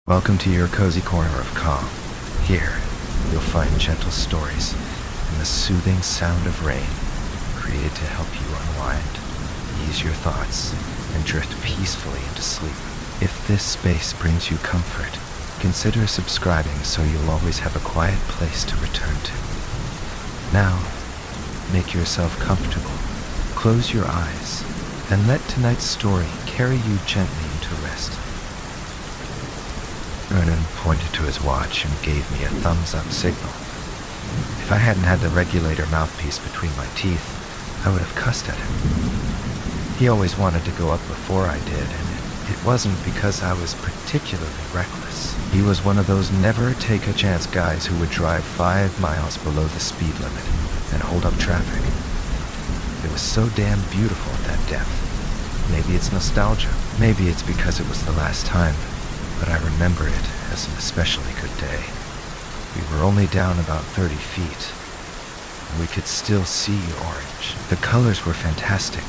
Welcome to your cozy corner of calm. Here, you'll find gentle stories and the soothing sound of rain, created to help you unwind, ease your thoughts, and drift peacefully into sleep. If this space brings you comfort, consider subscribing so you'll always have a quiet place to return to. Now, make yourself comfortable, close your eyes, and let tonight's story carry you gently into rest. Vernon pointed to his watch and gave me a thumbs-up signal. If I hadn't had the regulator mouthpiece between my teeth, I would have cussed at him. He always wanted to go up before I did, and it wasn't because I was particularly reckless. He was one of those never-take-a-chance guys who would drive 5 miles below the speed limit and hold up traffic. It was so damn beautiful at that depth. Maybe it's nostalgia. Maybe it's because it was the last time. But I remember it as an especially good day. We were only down about 30 feet, and we could still see orange. The colors were fantastic,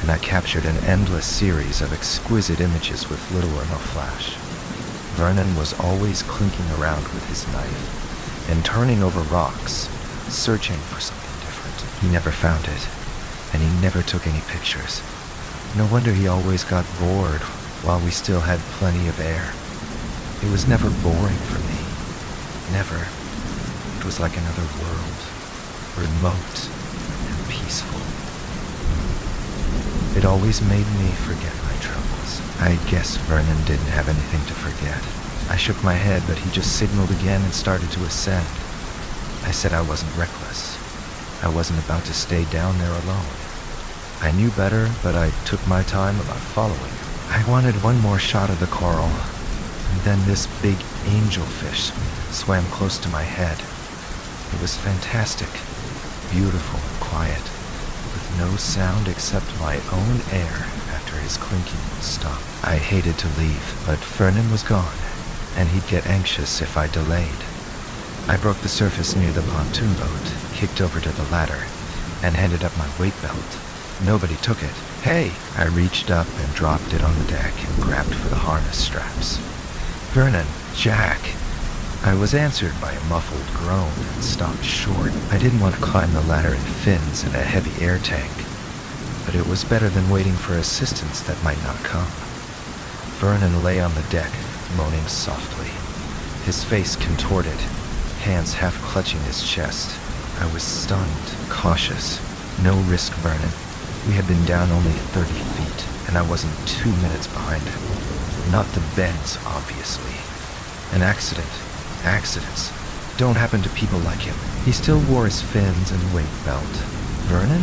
and I captured an endless series of exquisite images with little or no flash. Vernon was always clinking around with his knife and turning over rocks, searching for something different. He never found it, and he never took any pictures. No wonder he always got bored while we still had plenty of air. It was never boring for me. Never. It was like another world, remote and peaceful. It always made me forget my troubles. I guess Vernon didn't have anything to forget. I shook my head, but he just signaled again and started to ascend. I said I wasn't reckless. I wasn't about to stay down there alone. I knew better, but I took my time about following him. I wanted one more shot of the coral, and then this big angelfish swam close to my head. It was fantastic, beautiful and quiet, with no sound except my own air after his clinking would stop. I hated to leave, but Vernon was gone, and he'd get anxious if I delayed. I broke the surface near the pontoon boat, kicked over to the ladder, and handed up my weight belt. Nobody took it. Hey! I reached up and dropped it on the deck and grabbed for the harness straps. Vernon, Jack! I was answered by a muffled groan and stopped short. I didn't want to climb the ladder in fins and a heavy air tank, but it was better than waiting for assistance that might not come. Vernon lay on the deck, moaning softly, his face contorted, hands half clutching his chest. I was stunned, cautious. No risk, Vernon. We had been down only 30 feet, and I wasn't 2 minutes behind him. Not the bends, obviously. An accident. Accidents don't happen to people like him. He still wore his fins and weight belt. Vernon?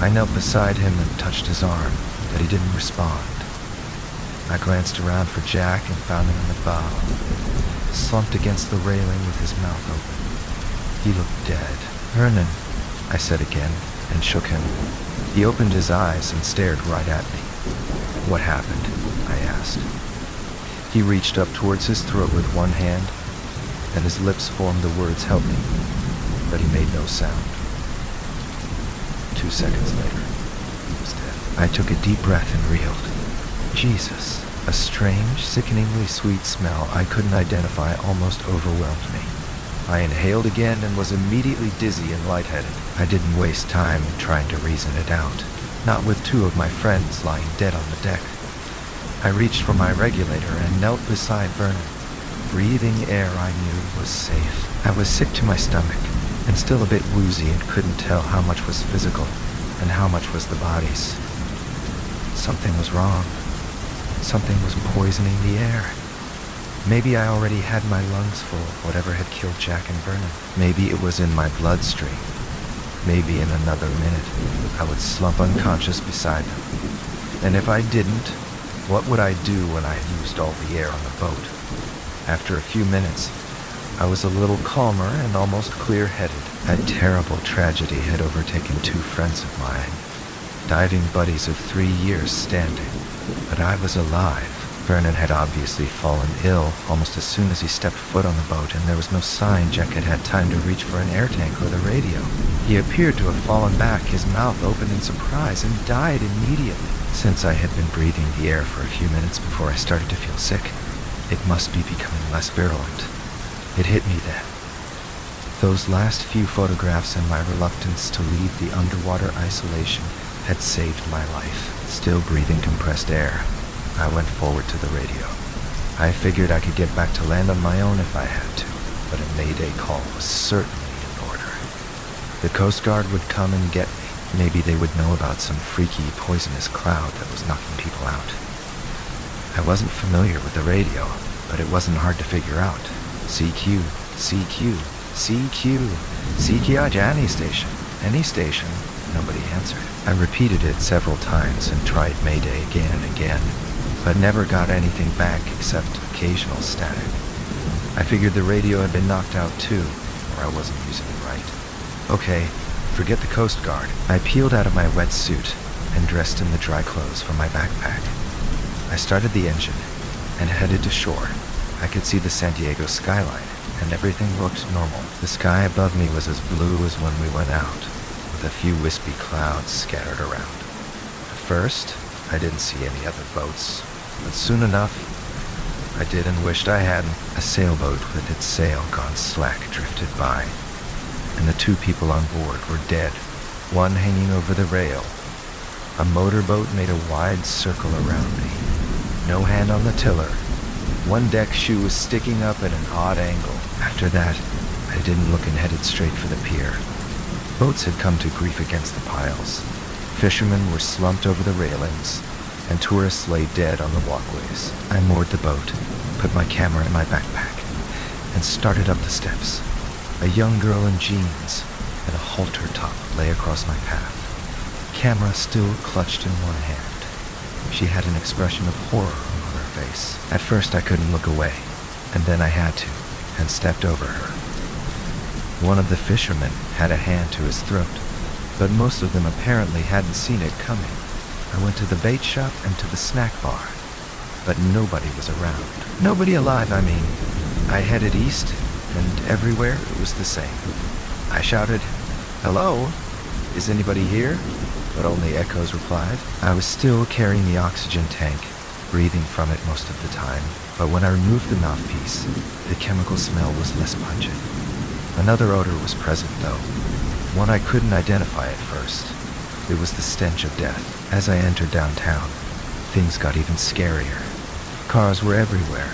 I knelt beside him and touched his arm, but he didn't respond. I glanced around for Jack and found him in the bow, slumped against the railing with his mouth open. He looked dead. Vernon, I said again, and shook him. He opened his eyes and stared right at me. What happened? I asked. He reached up towards his throat with one hand, and his lips formed the words, "Help me," but he made no sound. 2 seconds later, he was dead. I took a deep breath and reeled. Jesus, a strange, sickeningly sweet smell I couldn't identify almost overwhelmed me. I inhaled again and was immediately dizzy and lightheaded. I didn't waste time trying to reason it out, not with 2 of my friends lying dead on the deck. I reached for my regulator and knelt beside Vernon. Breathing air I knew was safe. I was sick to my stomach, and still a bit woozy and couldn't tell how much was physical and how much was the body's. Something was wrong. Something was poisoning the air. Maybe I already had my lungs full of whatever had killed Jack and Vernon. Maybe it was in my bloodstream. Maybe in another minute, I would slump unconscious beside them. And if I didn't, what would I do when I had used all the air on the boat? After a few minutes, I was a little calmer and almost clear-headed. A terrible tragedy had overtaken 2 friends of mine, diving buddies of 3 years standing. But I was alive. Vernon had obviously fallen ill almost as soon as he stepped foot on the boat, and there was no sign Jack had had time to reach for an air tank or the radio. He appeared to have fallen back, his mouth open in surprise, and died immediately. Since I had been breathing the air for a few minutes before I started to feel sick, It must be becoming less virulent. It hit me then. Those last few photographs and my reluctance to leave the underwater isolation had saved my life. Still breathing compressed air, I went forward to the radio. I figured I could get back to land on my own if I had to, but a mayday call was certainly in order. The Coast Guard would come and get me. Maybe they would know about some freaky, poisonous cloud that was knocking people out. I wasn't familiar with the radio, but it wasn't hard to figure out. CQ, CQ, CQ, CQ, any station, any station. Nobody answered. I repeated it several times and tried Mayday again and again, but never got anything back except occasional static. I figured the radio had been knocked out too, or I wasn't using it right. Okay, forget the Coast Guard. I peeled out of my wetsuit and dressed in the dry clothes from my backpack. I started the engine and headed to shore. I could see the San Diego skyline, and everything looked normal. The sky above me was as blue as when we went out, with a few wispy clouds scattered around. At first, I didn't see any other boats, but soon enough, I did and wished I hadn't. A sailboat with its sail gone slack drifted by, and the two people on board were dead, one hanging over the rail. A motorboat made a wide circle around me. No hand on the tiller. One deck shoe was sticking up at an odd angle. After that, I didn't look and headed straight for the pier. Boats had come to grief against the piles. Fishermen were slumped over the railings, and tourists lay dead on the walkways. I moored the boat, put my camera in my backpack, and started up the steps. A young girl in jeans and a halter top lay across my path, camera still clutched in one hand. She had an expression of horror on her face. At first I couldn't look away, and then I had to, and stepped over her. One of the fishermen had a hand to his throat, but most of them apparently hadn't seen it coming. I went to the bait shop and to the snack bar, but nobody was around. Nobody alive, I mean. I headed east, and everywhere it was the same. I shouted, "Hello? Is anybody here?" But only echoes replied. I was still carrying the oxygen tank, breathing from it most of the time, but when I removed the mouthpiece, the chemical smell was less pungent. Another odor was present, though, one I couldn't identify at first. It was the stench of death. As I entered downtown, things got even scarier. Cars were everywhere,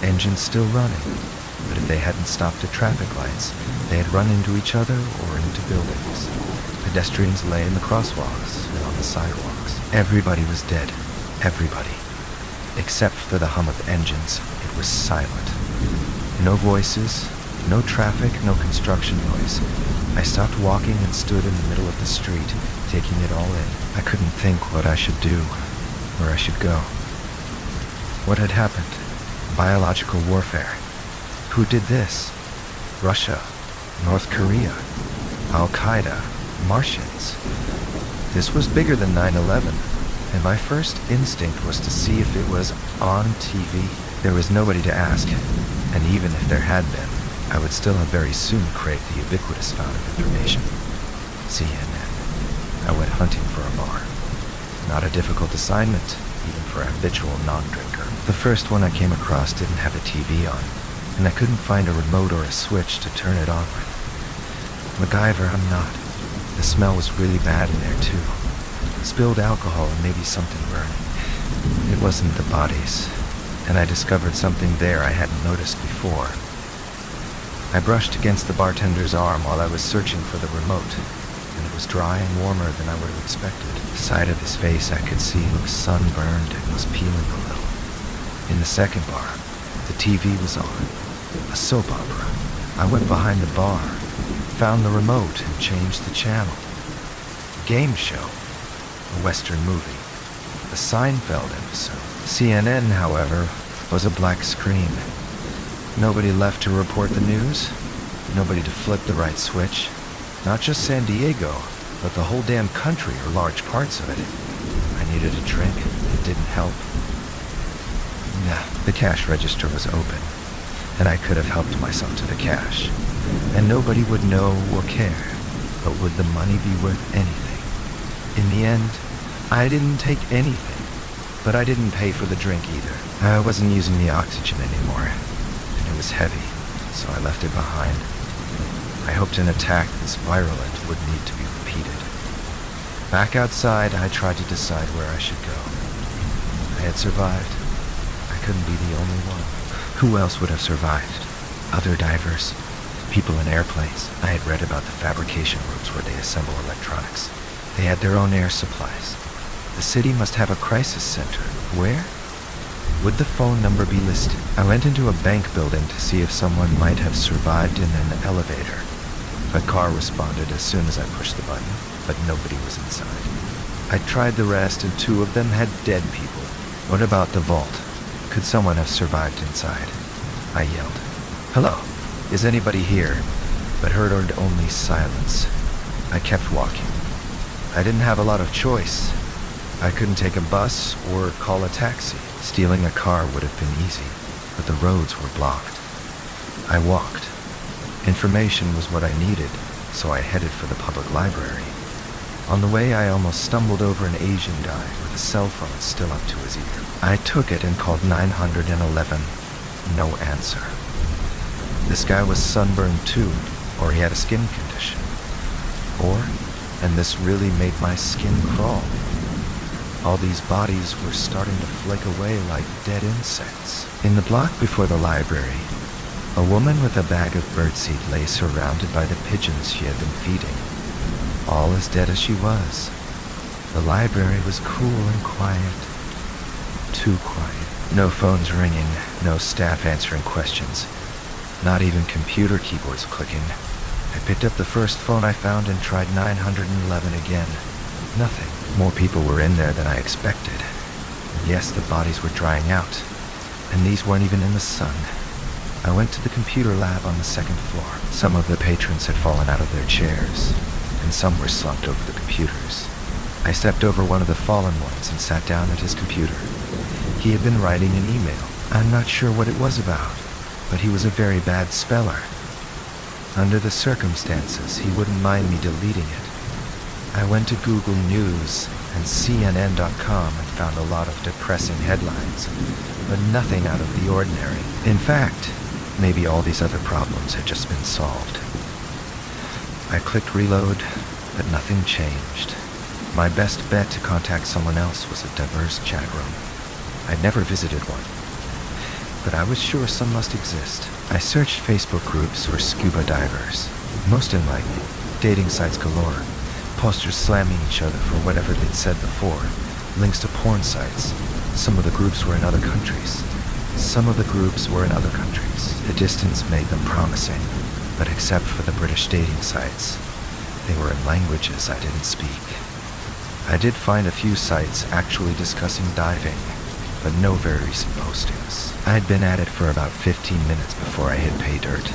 engines still running, but if they hadn't stopped at traffic lights, they had run into each other or into buildings. Pedestrians lay in the crosswalks and on the sidewalks. Everybody was dead. Everybody. Except for the hum of engines, it was silent. No voices, no traffic, no construction noise. I stopped walking and stood in the middle of the street, taking it all in. I couldn't think what I should do, where I should go. What had happened? Biological warfare. Who did this? Russia, North Korea, Al-Qaeda, Martians. This was bigger than 9/11, and my first instinct was to see if it was on TV. There was nobody to ask, and even if there had been, I would still have very soon craved the ubiquitous fount of information. CNN. I went hunting for a bar. Not a difficult assignment, even for a habitual non-drinker. The first one I came across didn't have a TV on, and I couldn't find a remote or a switch to turn it on with. MacGyver, I'm not. The smell was really bad in there, too. Spilled alcohol and maybe something burning. It wasn't the bodies, and I discovered something there I hadn't noticed before. I brushed against the bartender's arm while I was searching for the remote, and it was dry and warmer than I would have expected. The side of his face I could see looked sunburned and was peeling a little. In the second bar, the TV was on. A soap opera. I went behind the bar, found the remote, and changed the channel. Game show. A Western movie. A Seinfeld episode. CNN, however, was a black screen. Nobody left to report the news. Nobody to flip the right switch. Not just San Diego, but the whole damn country or large parts of it. I needed a drink. It didn't help. Nah, the cash register was open, and I could have helped myself to the cash. And nobody would know or care, but would the money be worth anything? In the end, I didn't take anything. But I didn't pay for the drink either. I wasn't using the oxygen anymore, and it was heavy, so I left it behind. I hoped an attack this virulent would need to be repeated. Back outside, I tried to decide where I should go. I had survived. I couldn't be the only one. Who else would have survived? Other divers? People in airplanes? I had read about the fabrication rooms where they assemble electronics. They had their own air supplies. The city must have a crisis center. Where? Would the phone number be listed? I went into a bank building to see if someone might have survived in an elevator. A car responded as soon as I pushed the button, but nobody was inside. I tried the rest, and 2 of them had dead people. What about the vault? Could someone have survived inside? I yelled. Hello, is anybody here? But heard only silence. I kept walking. I didn't have a lot of choice. I couldn't take a bus or call a taxi. Stealing a car would have been easy, but the roads were blocked. I walked. Information was what I needed, so I headed for the public library. On the way, I almost stumbled over an Asian guy with a cell phone still up to his ear. I took it and called 911. No answer. This guy was sunburned too, or he had a skin condition. Or, and this really made my skin crawl, all these bodies were starting to flake away like dead insects. In the block before the library, a woman with a bag of birdseed lay surrounded by the pigeons she had been feeding, all as dead as she was. The library was cool and quiet. Too quiet. No phones ringing, no staff answering questions, not even computer keyboards clicking. I picked up the first phone I found and tried 911 again. Nothing. More people were in there than I expected. And yes, the bodies were drying out, and these weren't even in the sun. I went to the computer lab on the 2nd floor. Some of the patrons had fallen out of their chairs, and some were slumped over the computers. I stepped over one of the fallen ones and sat down at his computer. He had been writing an email. I'm not sure what it was about, but he was a very bad speller. Under the circumstances, he wouldn't mind me deleting it. I went to Google News and CNN.com and found a lot of depressing headlines, but nothing out of the ordinary. In fact, maybe all these other problems had just been solved. I clicked reload, but nothing changed. My best bet to contact someone else was a diverse chat room. I'd never visited one, but I was sure some must exist. I searched Facebook groups for scuba divers. Most enlightening. Dating sites galore. Posters slamming each other for whatever they'd said before. Links to porn sites. Some of the groups were in other countries. The distance made them promising, but except for the British dating sites, they were in languages I didn't speak. I did find a few sites actually discussing diving, but no very recent postings. I'd been at it for about 15 minutes before I hit pay dirt.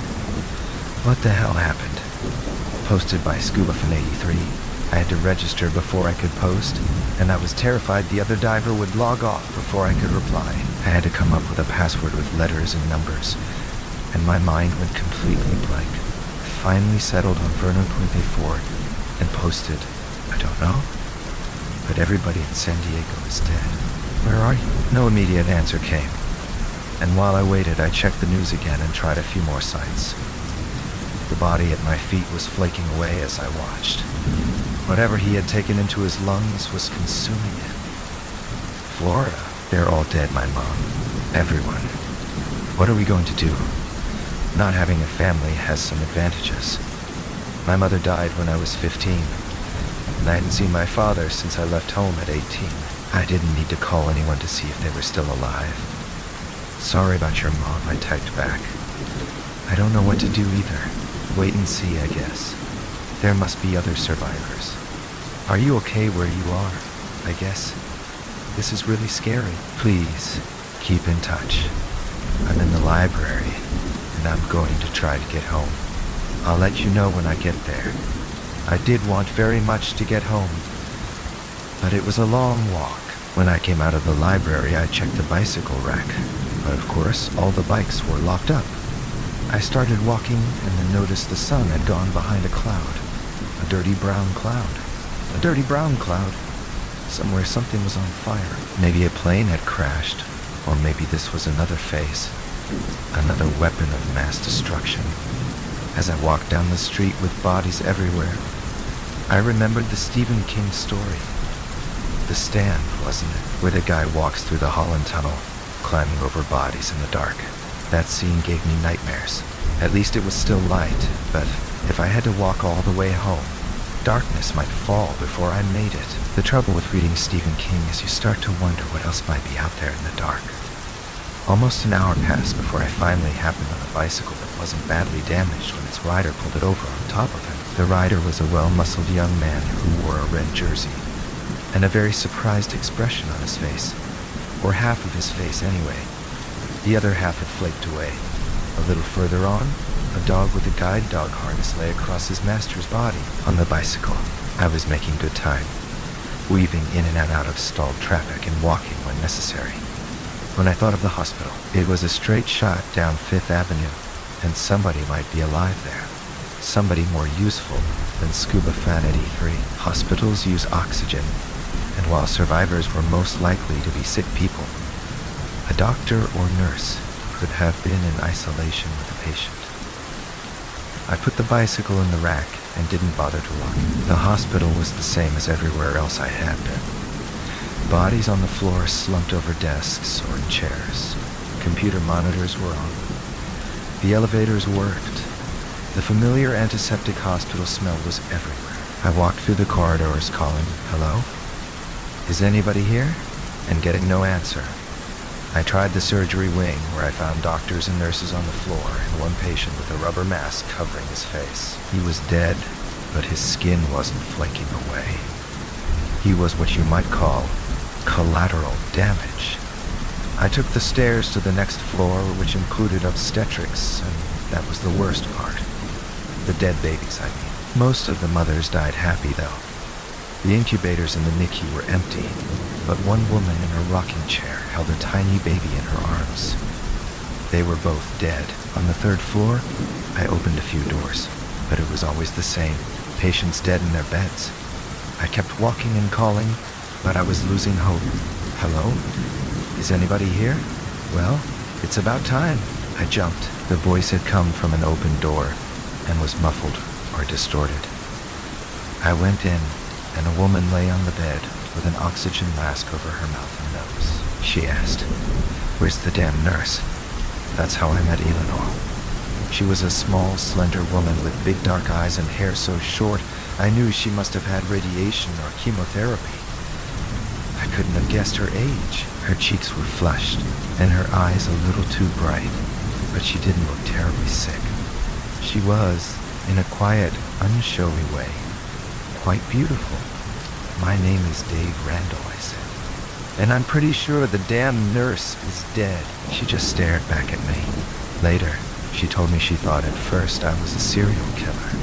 What the hell happened? Posted by ScubaFan83. I had to register before I could post, and I was terrified the other diver would log off before I could reply. I had to come up with a password with letters and numbers, and my mind went completely blank. I finally settled on Vernon.4 and posted, I don't know, but everybody in San Diego is dead. Where are you? No immediate answer came, and while I waited, I checked the news again and tried a few more sites. The body at my feet was flaking away as I watched. Whatever he had taken into his lungs was consuming him. Florida. They're all dead, my mom. Everyone. What are we going to do? Not having a family has some advantages. My mother died when I was 15, and I hadn't seen my father since I left home at 18. I didn't need to call anyone to see if they were still alive. Sorry about your mom, I typed back. I don't know what to do either. Wait and see, I guess. There must be other survivors. Are you okay where you are? I guess. This is really scary. Please, keep in touch. I'm in the library, and I'm going to try to get home. I'll let you know when I get there. I did want very much to get home, but it was a long walk. When I came out of the library, I checked the bicycle rack, but of course, all the bikes were locked up. I started walking and then noticed the sun had gone behind a cloud. A dirty brown cloud. A dirty brown cloud. Somewhere something was on fire. Maybe a plane had crashed, or maybe this was another phase, another weapon of mass destruction. As I walked down the street with bodies everywhere, I remembered the Stephen King story. The Stand, wasn't it? Where the guy walks through the Holland Tunnel, climbing over bodies in the dark. That scene gave me nightmares. At least it was still light, but if I had to walk all the way home, darkness might fall before I made it. The trouble with reading Stephen King is you start to wonder what else might be out there in the dark. Almost an hour passed before I finally happened on a bicycle that wasn't badly damaged when its rider pulled it over on top of him. The rider was a well-muscled young man who wore a red jersey, and a very surprised expression on his face. Or half of his face anyway. The other half had flaked away. A little further on, a dog with a guide dog harness lay across his master's body. On the bicycle, I was making good time, weaving in and out of stalled traffic and walking when necessary. When I thought of the hospital, it was a straight shot down 5th Avenue, and somebody might be alive there. Somebody more useful than Scuba Fan 83. Hospitals use oxygen, and while survivors were most likely to be sick people, a doctor or nurse could have been in isolation with a patient. I put the bicycle in the rack and didn't bother to lock it. The hospital was the same as everywhere else I had been. Bodies on the floor slumped over desks or chairs. Computer monitors were on. The elevators worked. The familiar antiseptic hospital smell was everywhere. I walked through the corridors calling, "Hello? Is anybody here?" and getting no answer. I tried the surgery wing, where I found doctors and nurses on the floor and one patient with a rubber mask covering his face. He was dead, but his skin wasn't flaking away. He was what you might call collateral damage. I took the stairs to the next floor, which included obstetrics, and that was the worst part. The dead babies, I mean. Most of the mothers died happy, though. The incubators in the NICU were empty, but one woman in a rocking chair held a tiny baby in her arms. They were both dead. On the 3rd floor, I opened a few doors, but it was always the same. Patients dead in their beds. I kept walking and calling, but I was losing hope. "Hello? Is anybody here? Well, it's about time." I jumped. The voice had come from an open door and was muffled or distorted. I went in, and a woman lay on the bed with an oxygen mask over her mouth and nose. She asked, "Where's the damn nurse?" That's how I met Eleanor. She was a small, slender woman with big dark eyes and hair so short I knew she must have had radiation or chemotherapy. I couldn't have guessed her age. Her cheeks were flushed, and her eyes a little too bright, but she didn't look terribly sick. She was, in a quiet, unshowy way, quite beautiful. "My name is Dave Randall," I said, "and I'm pretty sure the damn nurse is dead." She just stared back at me. Later, she told me she thought at first I was a serial killer.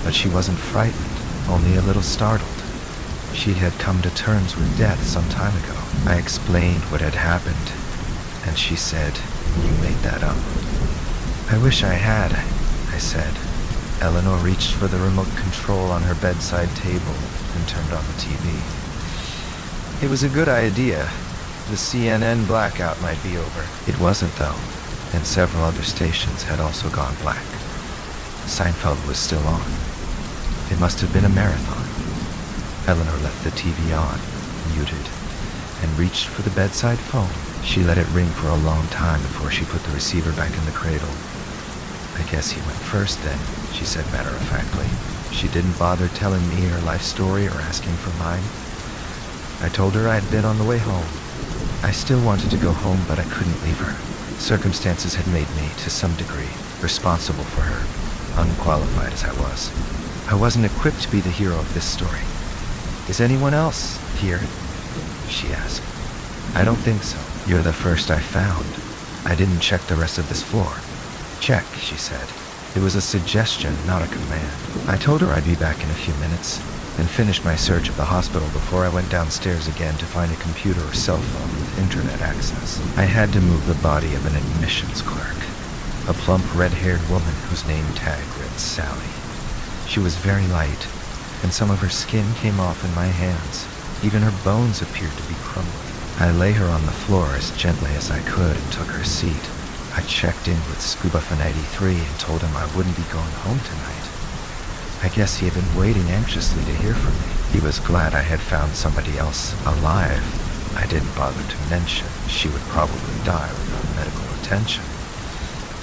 But she wasn't frightened, only a little startled. She had come to terms with death some time ago. I explained what had happened, and she said, "You made that up." "I wish I had," I said. Eleanor reached for the remote control on her bedside table and turned on the TV. It was a good idea. The CNN blackout might be over. It wasn't, though, and several other stations had also gone black. Seinfeld was still on. It must have been a marathon. Eleanor left the TV on, muted, and reached for the bedside phone. She let it ring for a long time before she put the receiver back in the cradle. "I guess he went first then," she said matter-of-factly. She didn't bother telling me her life story or asking for mine. I told her I had been on the way home. I still wanted to go home, but I couldn't leave her. Circumstances had made me, to some degree, responsible for her, unqualified as I was. I wasn't equipped to be the hero of this story. "Is anyone else here?" she asked. "I don't think so. You're the first I found. I didn't check the rest of this floor." "Check," she said. It was a suggestion, not a command. I told her I'd be back in a few minutes, and finished my search of the hospital before I went downstairs again to find a computer or cell phone with internet access. I had to move the body of an admissions clerk, a plump red-haired woman whose name tag read Sally. She was very light, and some of her skin came off in my hands. Even her bones appeared to be crumbling. I lay her on the floor as gently as I could and took her seat. I checked in with Scuba Fan 83 and told him I wouldn't be going home tonight. I guess he had been waiting anxiously to hear from me. He was glad I had found somebody else alive. I didn't bother to mention she would probably die without medical attention,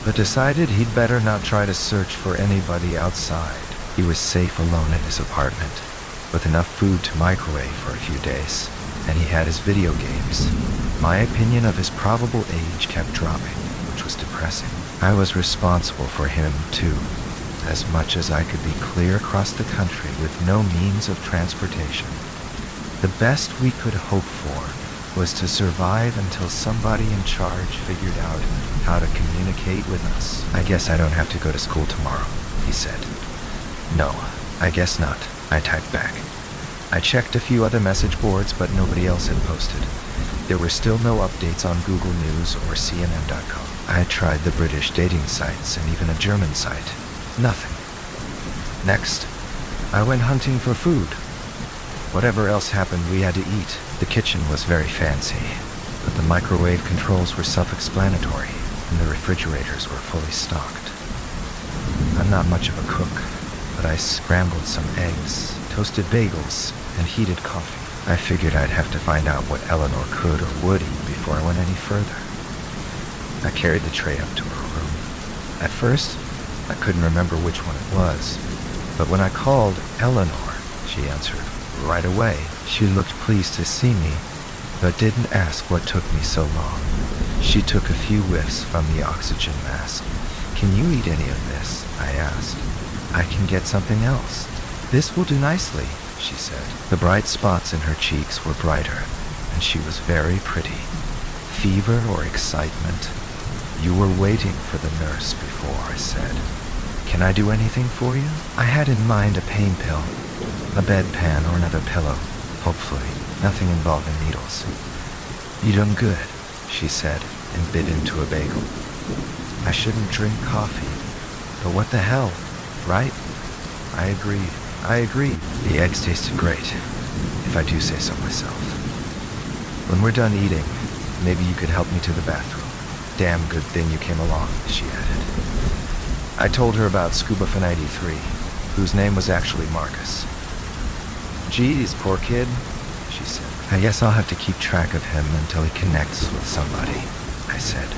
but decided he'd better not try to search for anybody outside. He was safe alone in his apartment, with enough food to microwave for a few days, and he had his video games. My opinion of his probable age kept dropping, which was depressing. I was responsible for him, too, as much as I could be clear across the country with no means of transportation. The best we could hope for was to survive until somebody in charge figured out how to communicate with us. I guess I don't have to go to school tomorrow, he said. No, I guess not, I typed back. I checked a few other message boards, but nobody else had posted. There were still no updates on Google News or CNN.com. I tried the British dating sites and even a German site. Nothing. Next, I went hunting for food. Whatever else happened, we had to eat. The kitchen was very fancy, but the microwave controls were self-explanatory, and the refrigerators were fully stocked. I'm not much of a cook, but I scrambled some eggs, toasted bagels, and heated coffee. I figured I'd have to find out what Eleanor could or would eat before I went any further. I carried the tray up to her room. At first, I couldn't remember which one it was, but when I called Eleanor, she answered right away. She looked pleased to see me, but didn't ask what took me so long. She took a few whiffs from the oxygen mask. "Can you eat any of this?" I asked. "I can get something else." "This will do nicely," she said. The bright spots in her cheeks were brighter, and she was very pretty. "Fever or excitement?" "You were waiting for the nurse before," I said. "Can I do anything for you?" I had in mind a pain pill, a bedpan or another pillow, hopefully nothing involving needles. "You done good," she said, and bit into a bagel. I shouldn't drink coffee, but what the hell, right? I agreed. The eggs tasted great, if I do say so myself. "When we're done eating, maybe you could help me to the bathroom. Damn good thing you came along," she added. I told her about Scuba Fan 83, whose name was actually Marcus. "Geez, poor kid," she said. "I guess I'll have to keep track of him until he connects with somebody," I said,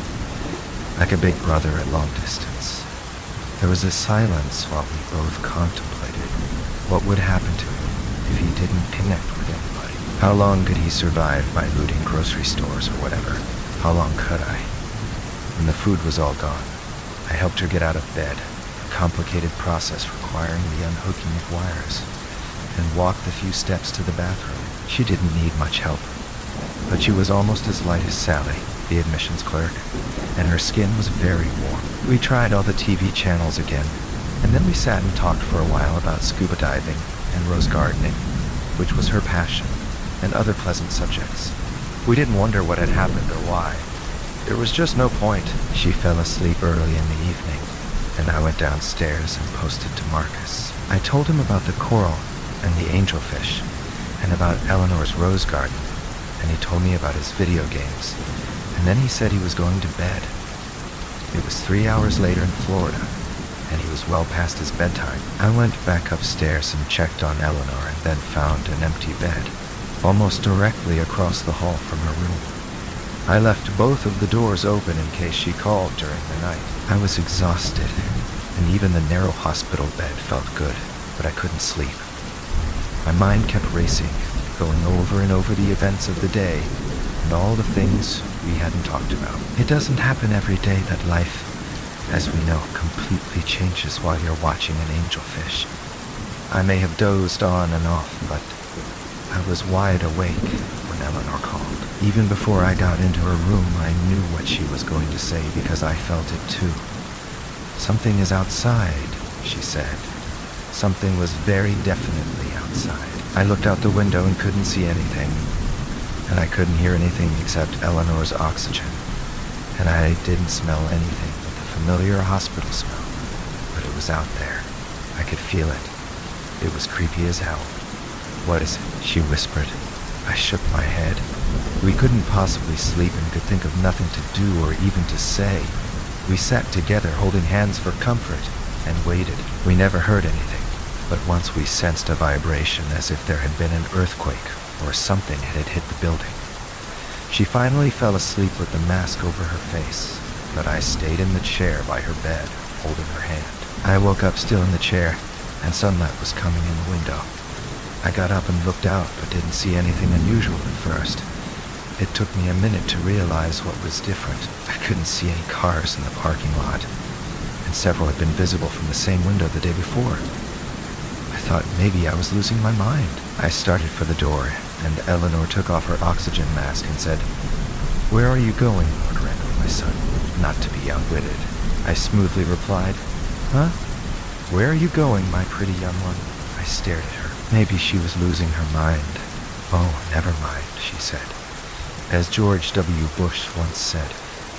like a big brother at long distance. There was a silence while we both contemplated what would happen to him if he didn't connect with anybody. How long could he survive by looting grocery stores or whatever? How long could I? When the food was all gone, I helped her get out of bed, a complicated process requiring the unhooking of wires, and walked the few steps to the bathroom. She didn't need much help, but she was almost as light as Sally, the admissions clerk, and her skin was very warm. We tried all the TV channels again, and then we sat and talked for a while about scuba diving and rose gardening, which was her passion, and other pleasant subjects. We didn't wonder what had happened or why. There was just no point. She fell asleep early in the evening, and I went downstairs and posted to Marcus. I told him about the coral and the angelfish, and about Eleanor's rose garden, and he told me about his video games, and then he said he was going to bed. It was 3 hours later in Florida, and he was well past his bedtime. I went back upstairs and checked on Eleanor, and then found an empty bed, almost directly across the hall from her room. I left both of the doors open in case she called during the night. I was exhausted, and even the narrow hospital bed felt good, but I couldn't sleep. My mind kept racing, going over and over the events of the day, and all the things we hadn't talked about. It doesn't happen every day that life, as we know, completely changes while you're watching an angelfish. I may have dozed on and off, but I was wide awake when Eleanor called. Even before I got into her room, I knew what she was going to say because I felt it too. "Something is outside," she said. Something was very definitely outside. I looked out the window and couldn't see anything, and I couldn't hear anything except Eleanor's oxygen, and I didn't smell anything but the familiar hospital smell, but it was out there. I could feel it. It was creepy as hell. "What is it?" she whispered. I shook my head. We couldn't possibly sleep and could think of nothing to do or even to say. We sat together holding hands for comfort and waited. We never heard anything, but once we sensed a vibration as if there had been an earthquake or something had hit the building. She finally fell asleep with the mask over her face, but I stayed in the chair by her bed, holding her hand. I woke up still in the chair, and sunlight was coming in the window. I got up and looked out, but didn't see anything unusual at first. It took me a minute to realize what was different. I couldn't see any cars in the parking lot, and several had been visible from the same window the day before. I thought maybe I was losing my mind. I started for the door, and Eleanor took off her oxygen mask and said, "Where are you going, Lord Randall, my son?" Not to be outwitted, I smoothly replied, "Huh? Where are you going, my pretty young one?" I stared at her. Maybe she was losing her mind. "Oh, never mind," she said. As George W. Bush once said,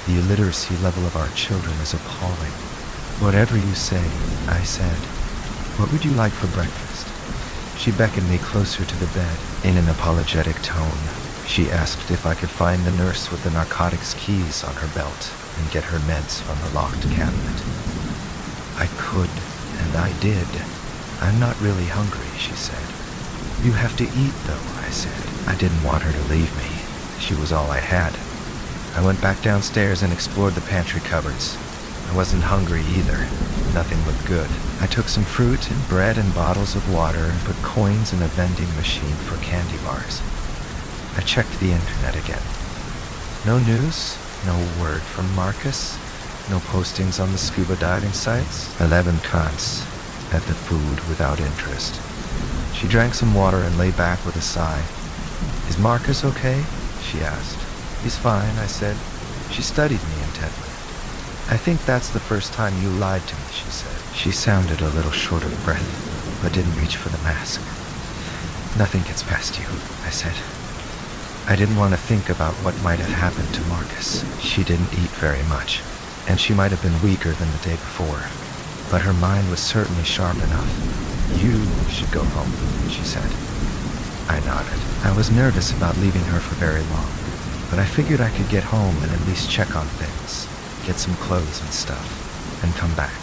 the illiteracy level of our children is appalling. "Whatever you say," I said. "What would you like for breakfast?" She beckoned me closer to the bed. In an apologetic tone, she asked if I could find the nurse with the narcotics keys on her belt and get her meds from the locked cabinet. I could, and I did. "I'm not really hungry," she said. "You have to eat, though," I said. I didn't want her to leave me. She was all I had. I went back downstairs and explored the pantry cupboards. I wasn't hungry either. Nothing looked good. I took some fruit and bread and bottles of water and put coins in a vending machine for candy bars. I checked the internet again. No news, no word from Marcus, no postings on the scuba diving sites. 11 cunts at the food without interest. She drank some water and lay back with a sigh. "Is Marcus okay?" she asked. "He's fine," I said. She studied me intently. "I think that's the first time you lied to me," she said. She sounded a little short of breath, but didn't reach for the mask. "Nothing gets past you," I said. I didn't want to think about what might have happened to Marcus. She didn't eat very much, and she might have been weaker than the day before, but her mind was certainly sharp enough. "You should go home," she said. I nodded. I was nervous about leaving her for very long, but I figured I could get home and at least check on things, get some clothes and stuff, and come back.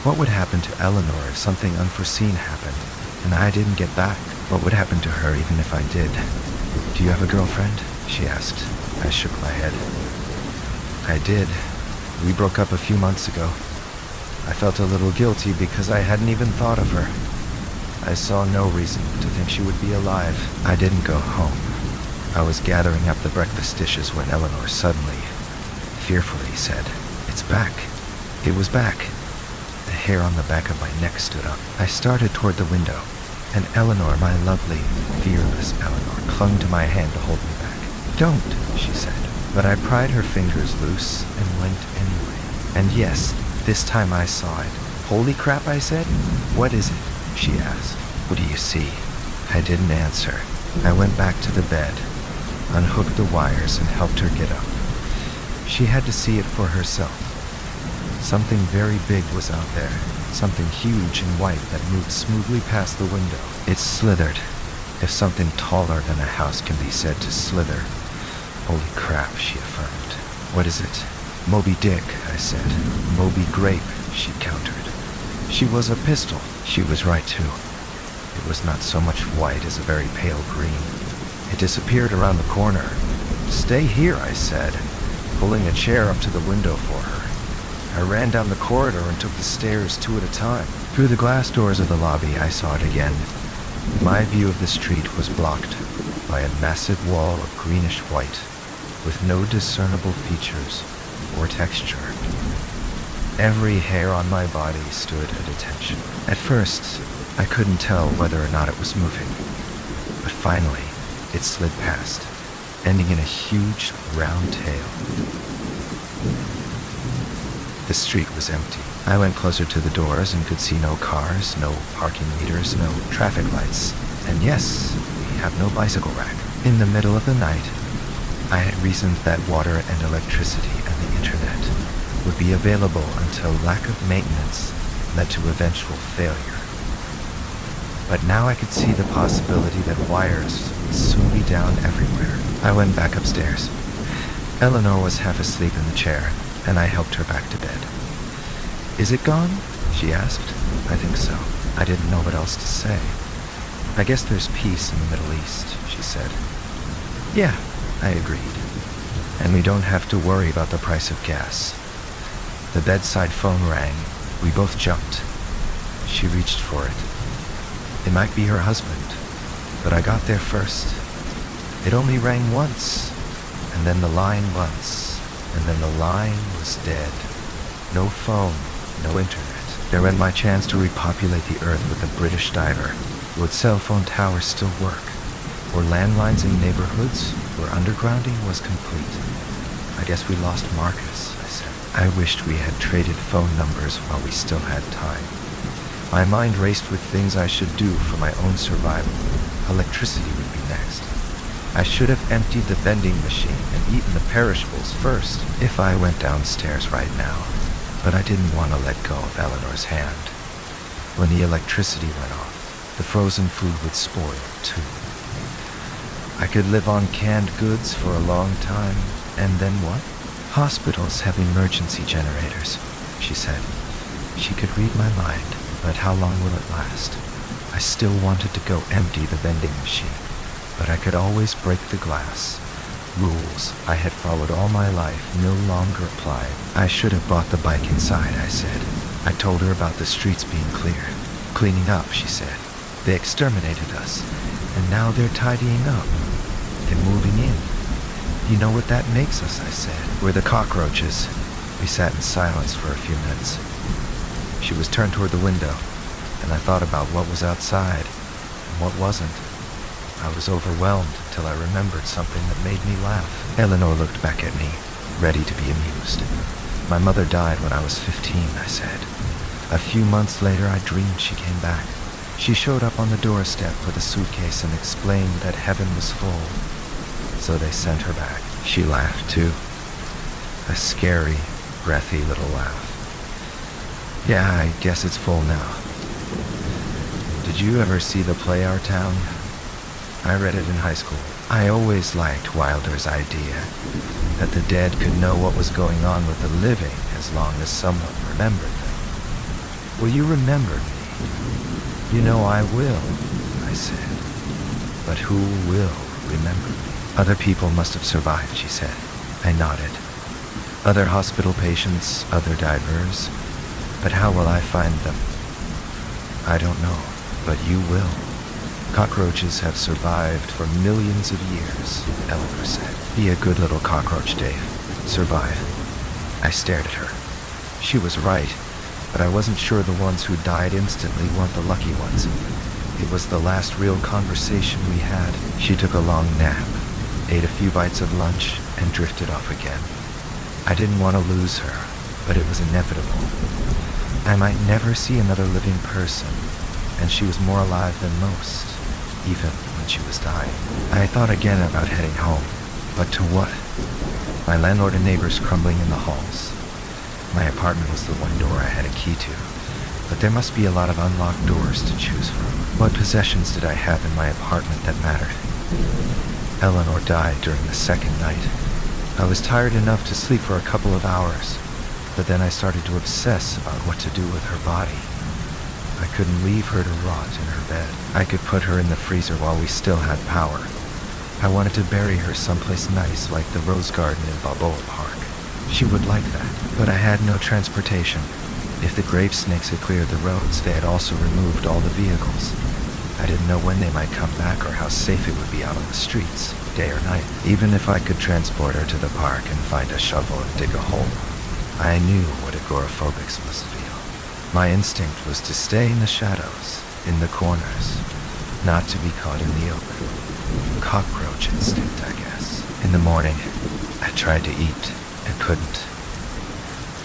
What would happen to Eleanor if something unforeseen happened and I didn't get back? What would happen to her even if I did? "Do you have a girlfriend?" she asked. I shook my head. I did. We broke up a few months ago. I felt a little guilty because I hadn't even thought of her. I saw no reason to think she would be alive. I didn't go home. I was gathering up the breakfast dishes when Eleanor suddenly, fearfully said, "It's back." It was back. The hair on the back of my neck stood up. I started toward the window, and Eleanor, my lovely, fearless Eleanor, clung to my hand to hold me back. "Don't," she said. But I pried her fingers loose and went anyway. And yes, this time I saw it. "Holy crap," I said. "What is it?" she asked. "What do you see?" I didn't answer. I went back to the bed, unhooked the wires, and helped her get up. She had to see it for herself. Something very big was out there, something huge and white that moved smoothly past the window. It slithered, if something taller than a house can be said to slither. "Holy crap," she affirmed. "What is it?" "Moby Dick," I said. "Moby Grape," she countered. She was a pistol. She was right, too. It was not so much white as a very pale green. It disappeared around the corner. "Stay here," I said, pulling a chair up to the window for her. I ran down the corridor and took the stairs 2 at a time. Through the glass doors of the lobby, I saw it again. My view of the street was blocked by a massive wall of greenish white, with no discernible features or texture. Every hair on my body stood at attention. At first, I couldn't tell whether or not it was moving, but finally, it slid past, ending in a huge, round tail. The street was empty. I went closer to the doors and could see no cars, no parking meters, no traffic lights. And yes, we have no bicycle rack. In the middle of the night, I had reasoned that water and electricity and the internet would be available until lack of maintenance led to eventual failure. But now I could see the possibility that wires soon be down everywhere. I went back upstairs. Eleanor was half asleep in the chair, and I helped her back to bed. "Is it gone?" she asked. "I think so." I didn't know what else to say. "I guess there's peace in the Middle East," she said. "Yeah," I agreed. "And we don't have to worry about the price of gas." The bedside phone rang. We both jumped. She reached for it. It might be her husband, but I got there first. It only rang once, and then the line once, and then the line was dead. No phone, no internet. There went my chance to repopulate the earth with a British diver. Would cell phone towers still work? Or landlines in neighborhoods where undergrounding was complete? "I guess we lost Marcus," I said. I wished we had traded phone numbers while we still had time. My mind raced with things I should do for my own survival. Electricity would be next. I should have emptied the vending machine and eaten the perishables first if I went downstairs right now. But I didn't want to let go of Eleanor's hand. When the electricity went off, the frozen food would spoil too. I could live on canned goods for a long time, and then what? "Hospitals have emergency generators," she said. She could read my mind, but how long will it last? I still wanted to go empty the vending machine, but I could always break the glass. Rules I had followed all my life no longer applied. I should have bought the bike inside, I said. I told her about the streets being cleared. "Cleaning up," she said. "They exterminated us, and now they're tidying up. They're moving in." "You know what that makes us," I said. "We're the cockroaches." We sat in silence for a few minutes. She was turned toward the window, and I thought about what was outside and what wasn't. I was overwhelmed until I remembered something that made me laugh. Eleanor looked back at me, ready to be amused. "My mother died when I was 15, I said. A few months later, I dreamed she came back. She showed up on the doorstep with a suitcase and explained that heaven was full. So they sent her back." She laughed too. A scary, breathy little laugh. "Yeah, I guess it's full now." Did you ever see the play Our Town? I read it in high school. I always liked Wilder's idea that the dead could know what was going on with the living as long as someone remembered them. "Will you remember me?" "You know I will," I said. "But who will remember me?" "Other people must have survived," she said. I nodded. "Other hospital patients, other divers. But how will I find them?" "I don't know, but you will. Cockroaches have survived for millions of years," Eleanor said. "Be a good little cockroach, Dave. Survive." I stared at her. She was right, but I wasn't sure the ones who died instantly weren't the lucky ones. It was the last real conversation we had. She took a long nap, ate a few bites of lunch, and drifted off again. I didn't want to lose her, but it was inevitable. I might never see another living person, and she was more alive than most, even when she was dying. I thought again about heading home, but to what? My landlord and neighbors crumbling in the halls. My apartment was the one door I had a key to, but there must be a lot of unlocked doors to choose from. What possessions did I have in my apartment that mattered? Eleanor died during the second night. I was tired enough to sleep for a couple of hours, but then I started to obsess about what to do with her body. I couldn't leave her to rot in her bed. I could put her in the freezer while we still had power. I wanted to bury her someplace nice like the Rose Garden in Balboa Park. She would like that, but I had no transportation. If the grave snakes had cleared the roads, they had also removed all the vehicles. I didn't know when they might come back or how safe it would be out on the streets, day or night. Even if I could transport her to the park and find a shovel and dig a hole, I knew what agoraphobics must feel. My instinct was to stay in the shadows, in the corners, not to be caught in the open. Cockroach instinct, I guess. In the morning, I tried to eat and couldn't.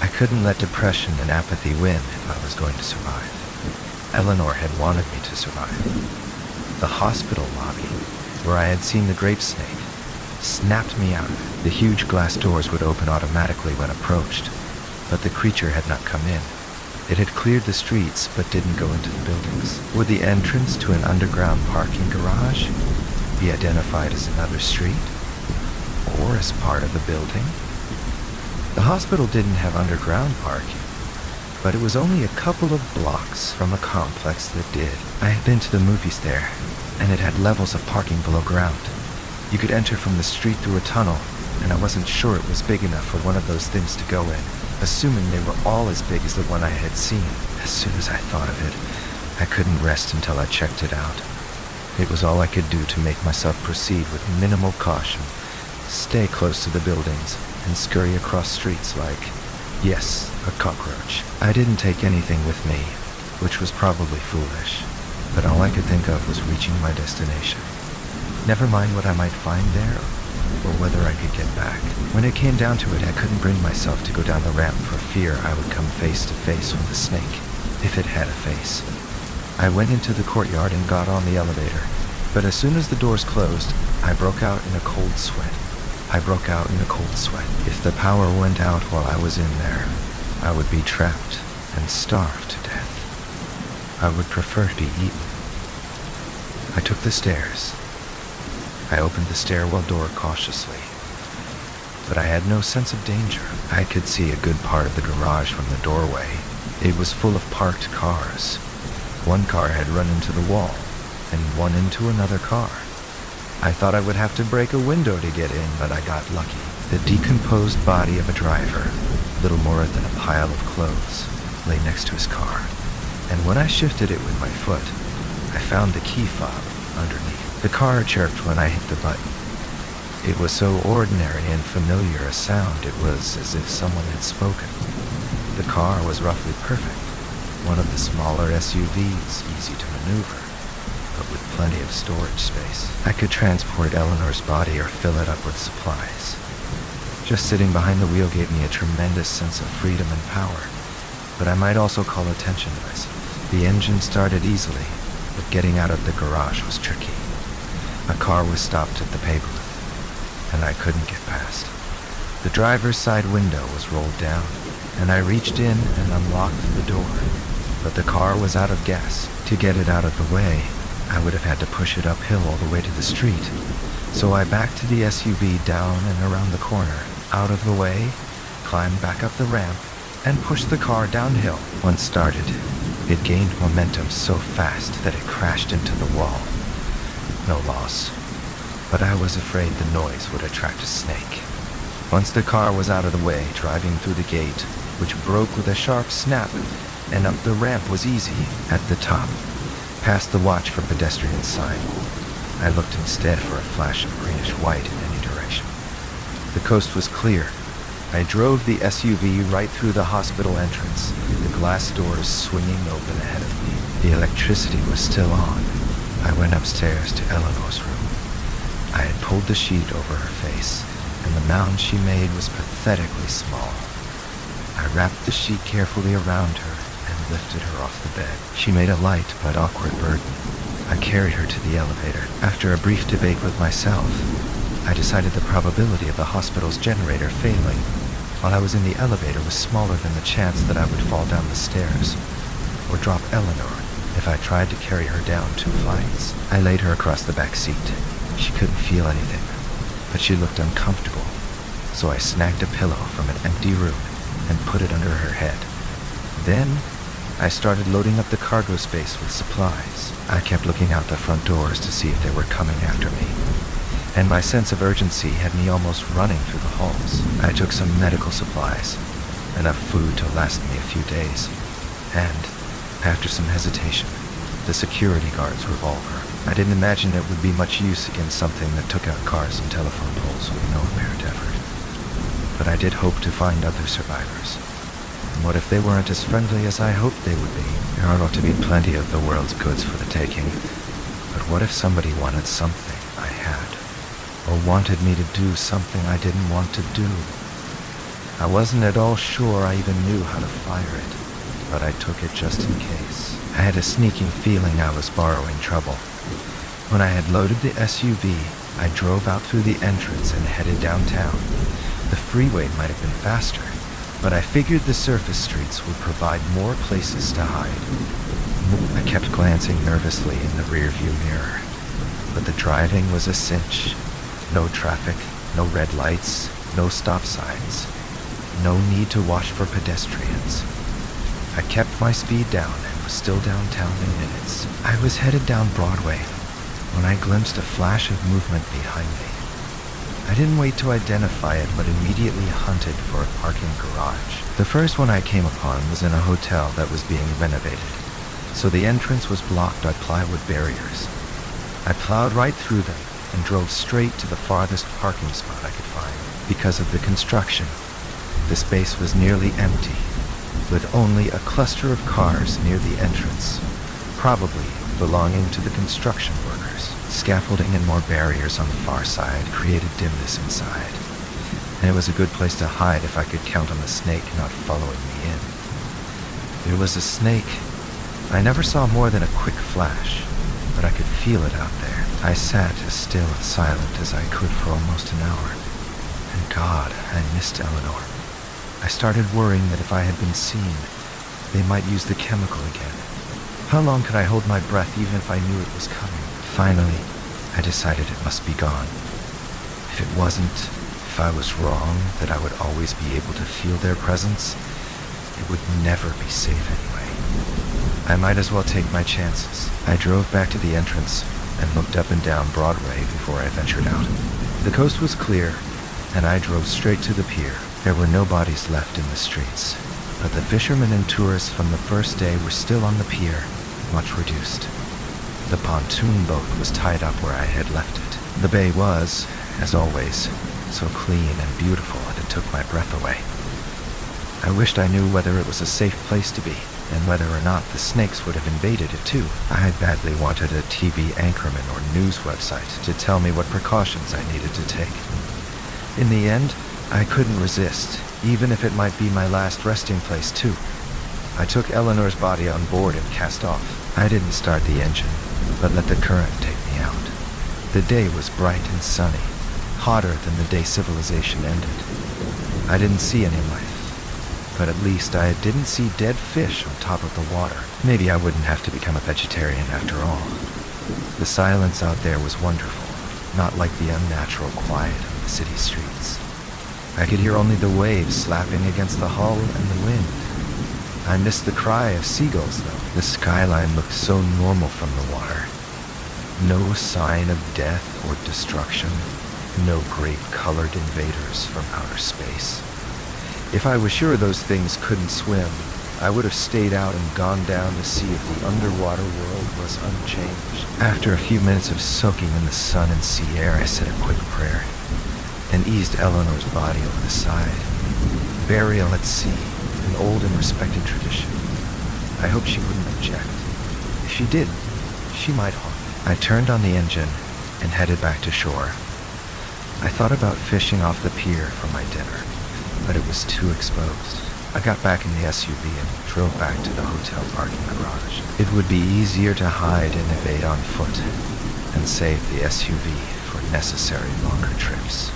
I couldn't let depression and apathy win if I was going to survive. Eleanor had wanted me to survive. The hospital lobby, where I had seen the grape snake, snapped me out. The huge glass doors would open automatically when approached, but the creature had not come in. It had cleared the streets, but didn't go into the buildings. Would the entrance to an underground parking garage? be identified as another street or as part of the building. The hospital didn't have underground parking, but it was only a couple of blocks from a complex that did. I had been to the movies there, and it had levels of parking below ground. You could enter from the street through a tunnel, and I wasn't sure it was big enough for one of those things to go in, assuming they were all as big as the one I had seen. As soon as I thought of it, I couldn't rest until I checked it out. It was all I could do to make myself proceed with minimal caution, stay close to the buildings, and scurry across streets like, yes, a cockroach. I didn't take anything with me, which was probably foolish, but all I could think of was reaching my destination. Never mind what I might find there, or whether I could get back. When it came down to it, I couldn't bring myself to go down the ramp for fear I would come face to face with the snake, if it had a face. I went into the courtyard and got on the elevator, but as soon as the doors closed, I broke out in a cold sweat. If the power went out while I was in there, I would be trapped and starved to death. I would prefer to be eaten. I took the stairs. I opened the stairwell door cautiously, but I had no sense of danger. I could see a good part of the garage from the doorway. It was full of parked cars. One car had run into the wall, and one into another car. I thought I would have to break a window to get in, but I got lucky. The decomposed body of a driver, little more than a pile of clothes, lay next to his car, and when I shifted it with my foot, I found the key fob underneath. The car chirped when I hit the button. It was so ordinary and familiar a sound, it was as if someone had spoken. The car was roughly perfect, one of the smaller SUVs, easy to maneuver, but with plenty of storage space. I could transport Eleanor's body or fill it up with supplies. Just sitting behind the wheel gave me a tremendous sense of freedom and power, but I might also call attention to myself. The engine started easily, but getting out of the garage was tricky. A car was stopped at the pay booth, and I couldn't get past. The driver's side window was rolled down, and I reached in and unlocked the door, but the car was out of gas. To get it out of the way, I would have had to push it uphill all the way to the street. So I backed the SUV down and around the corner, out of the way, climbed back up the ramp, and pushed the car downhill. Once started, it gained momentum so fast that it crashed into the wall. No loss, but I was afraid the noise would attract a snake. Once the car was out of the way, driving through the gate, which broke with a sharp snap, and up the ramp was easy. At the top, past the watch for pedestrian sign, I looked instead for a flash of greenish-white in any direction. The coast was clear. I drove the SUV right through the hospital entrance, the glass doors swinging open ahead of me. The electricity was still on. I went upstairs to Eleanor's room. I had pulled the sheet over her face, and the mound she made was pathetically small. I wrapped the sheet carefully around her and lifted her off the bed. She made a light but awkward burden. I carried her to the elevator. After a brief debate with myself, I decided the probability of the hospital's generator failing while I was in the elevator was smaller than the chance that I would fall down the stairs or drop Eleanor if I tried to carry her down 2 flights. I laid her across the back seat. She couldn't feel anything, but she looked uncomfortable, so I snagged a pillow from an empty room and put it under her head. Then, I started loading up the cargo space with supplies. I kept looking out the front doors to see if they were coming after me, and my sense of urgency had me almost running through the halls. I took some medical supplies, enough food to last me a few days, and after some hesitation, the security guard's revolver. I didn't imagine it would be much use against something that took out cars and telephone poles with no apparent effort. But I did hope to find other survivors. And what if they weren't as friendly as I hoped they would be? There ought to be plenty of the world's goods for the taking. But what if somebody wanted something I had? Or wanted me to do something I didn't want to do? I wasn't at all sure I even knew how to fire it, but I took it just in case. I had a sneaking feeling I was borrowing trouble. When I had loaded the SUV, I drove out through the entrance and headed downtown. The freeway might have been faster, but I figured the surface streets would provide more places to hide. I kept glancing nervously in the rearview mirror. but the driving was a cinch. No traffic, no red lights, no stop signs, no need to watch for pedestrians. I kept my speed down and was still downtown in minutes. I was headed down Broadway when I glimpsed a flash of movement behind me. I didn't wait to identify it, but immediately hunted for a parking garage. The first one I came upon was in a hotel that was being renovated, so the entrance was blocked by plywood barriers. I plowed right through them and drove straight to the farthest parking spot I could find. Because of the construction, the space was nearly empty, with only a cluster of cars near the entrance, probably belonging to the construction workers. Scaffolding and more barriers on the far side created dimness inside, and it was a good place to hide if I could count on the snake not following me in. There was a snake. I never saw more than a quick flash, but I could feel it out there. I sat as still and silent as I could for almost an hour, and God, I missed Eleanor. I started worrying that if I had been seen, they might use the chemical again. How long could I hold my breath even if I knew it was coming? Finally, I decided it must be gone. If it wasn't, if I was wrong, that I would always be able to feel their presence, it would never be safe anyway. I might as well take my chances. I drove back to the entrance and looked up and down Broadway before I ventured out. The coast was clear, and I drove straight to the pier. There were no bodies left in the streets, but the fishermen and tourists from the first day were still on the pier, much reduced. The pontoon boat was tied up where I had left it. The bay was, as always, so clean and beautiful that it took my breath away. I wished I knew whether it was a safe place to be, and whether or not the snakes would have invaded it too. I badly wanted a TV anchorman or news website to tell me what precautions I needed to take. In the end, I couldn't resist, even if it might be my last resting place too. I took Eleanor's body on board and cast off. I didn't start the engine, but let the current take me out. The day was bright and sunny, hotter than the day civilization ended. I didn't see any life, but at least I didn't see dead fish on top of the water. Maybe I wouldn't have to become a vegetarian after all. The silence out there was wonderful, not like the unnatural quiet of the city streets. I could hear only the waves slapping against the hull and the wind. I missed the cry of seagulls, though. The skyline looked so normal from the water. No sign of death or destruction. No great colored invaders from outer space. If I was sure those things couldn't swim, I would have stayed out and gone down to see if the underwater world was unchanged. After a few minutes of soaking in the sun and sea air, I said a quick prayer, and eased Eleanor's body over the side. Burial at sea, an old and respected tradition. I hoped she wouldn't object. If she did, she might haunt me. I turned on the engine and headed back to shore. I thought about fishing off the pier for my dinner, but it was too exposed. I got back in the SUV and drove back to the hotel parking garage. It would be easier to hide and evade on foot and save the SUV for necessary longer trips.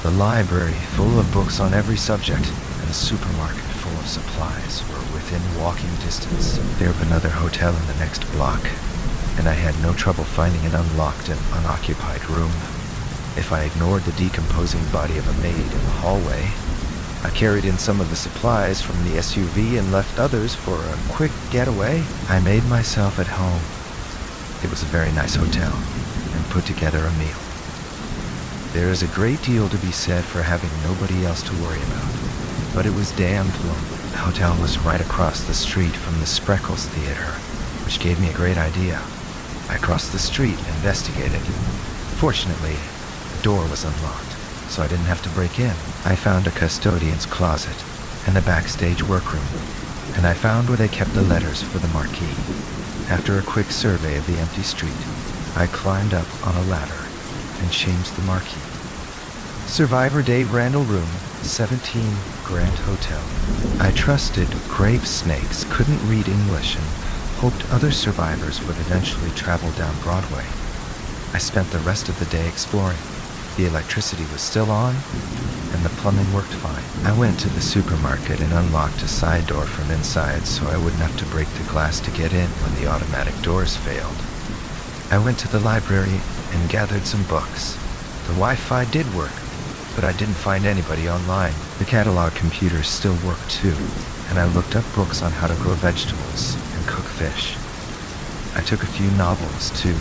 The library, full of books on every subject, and a supermarket full of supplies were within walking distance. There was another hotel in the next block, and I had no trouble finding an unlocked and unoccupied room. If I ignored the decomposing body of a maid in the hallway, I carried in some of the supplies from the SUV and left others for a quick getaway. I made myself at home. It was a very nice hotel, and put together a meal. There is a great deal to be said for having nobody else to worry about, but it was damned lonely. The hotel was right across the street from the Spreckles Theater, which gave me a great idea. I crossed the street and investigated. Fortunately, the door was unlocked, so I didn't have to break in. I found a custodian's closet and a backstage workroom, and I found where they kept the letters for the marquee. After a quick survey of the empty street, I climbed up on a ladder and changed the marquee. Survivor Date Randall Room, 17 Grant Hotel. I trusted grape snakes couldn't read English and hoped other survivors would eventually travel down Broadway. I spent the rest of the day exploring. The electricity was still on, and the plumbing worked fine. I went to the supermarket and unlocked a side door from inside so I wouldn't have to break the glass to get in when the automatic doors failed. I went to the library and gathered some books. The Wi-Fi did work, but I didn't find anybody online. The catalog computers still worked too, and I looked up books on how to grow vegetables and cook fish. I took a few novels too,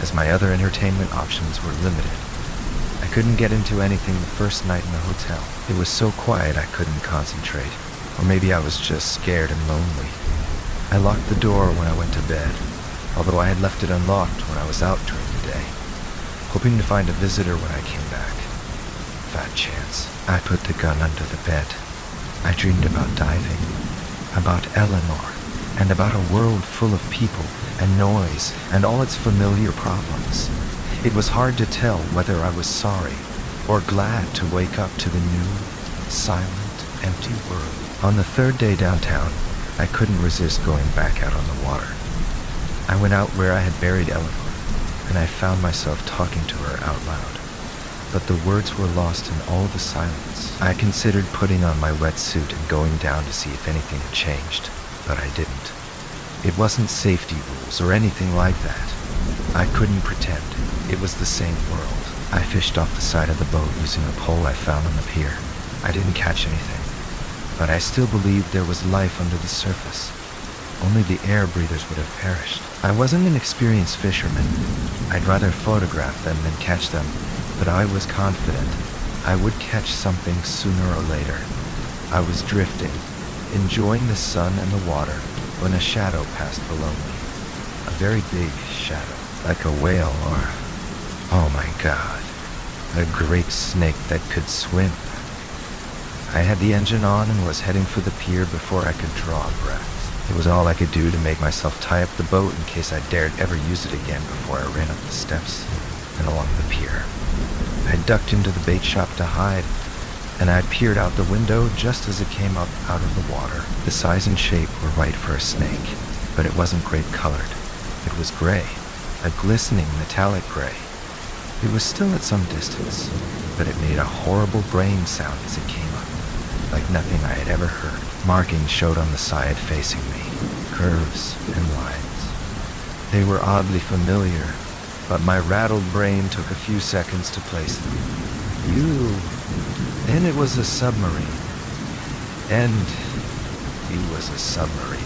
as my other entertainment options were limited. I couldn't get into anything the first night in the hotel. It was so quiet I couldn't concentrate, or maybe I was just scared and lonely. I locked the door when I went to bed, although I had left it unlocked when I was out during the day, hoping to find a visitor when I came back. Fat chance. I put the gun under the bed. I dreamed about diving, about Eleanor, and about a world full of people and noise and all its familiar problems. It was hard to tell whether I was sorry or glad to wake up to the new, silent, empty world. On the third day downtown, I couldn't resist going back out on the water. I went out where I had buried Eleanor, and I found myself talking to her out loud. But the words were lost in all the silence. I considered putting on my wetsuit and going down to see if anything had changed, but I didn't. It wasn't safety rules or anything like that. I couldn't pretend. It was the same world. I fished off the side of the boat using a pole I found on the pier. I didn't catch anything, but I still believed there was life under the surface. Only the air breathers would have perished. I wasn't an experienced fisherman. I'd rather photograph them than catch them, but I was confident I would catch something sooner or later. I was drifting, enjoying the sun and the water, when a shadow passed below me. A very big shadow, like a whale or, oh my God, a great snake that could swim. I had the engine on and was heading for the pier before I could draw a breath. It was all I could do to make myself tie up the boat in case I dared ever use it again before I ran up the steps and along the pier. I ducked into the bait shop to hide, and I peered out the window just as it came up out of the water. The size and shape were right for a snake, but it wasn't grape-colored. It was gray, a glistening metallic gray. It was still at some distance, but it made a horrible braying sound as it came up, like nothing I had ever heard. Markings showed on the side facing me, curves and lines. They were oddly familiar, but my rattled brain took a few seconds to place them. Then it was a submarine. And he was a submarine.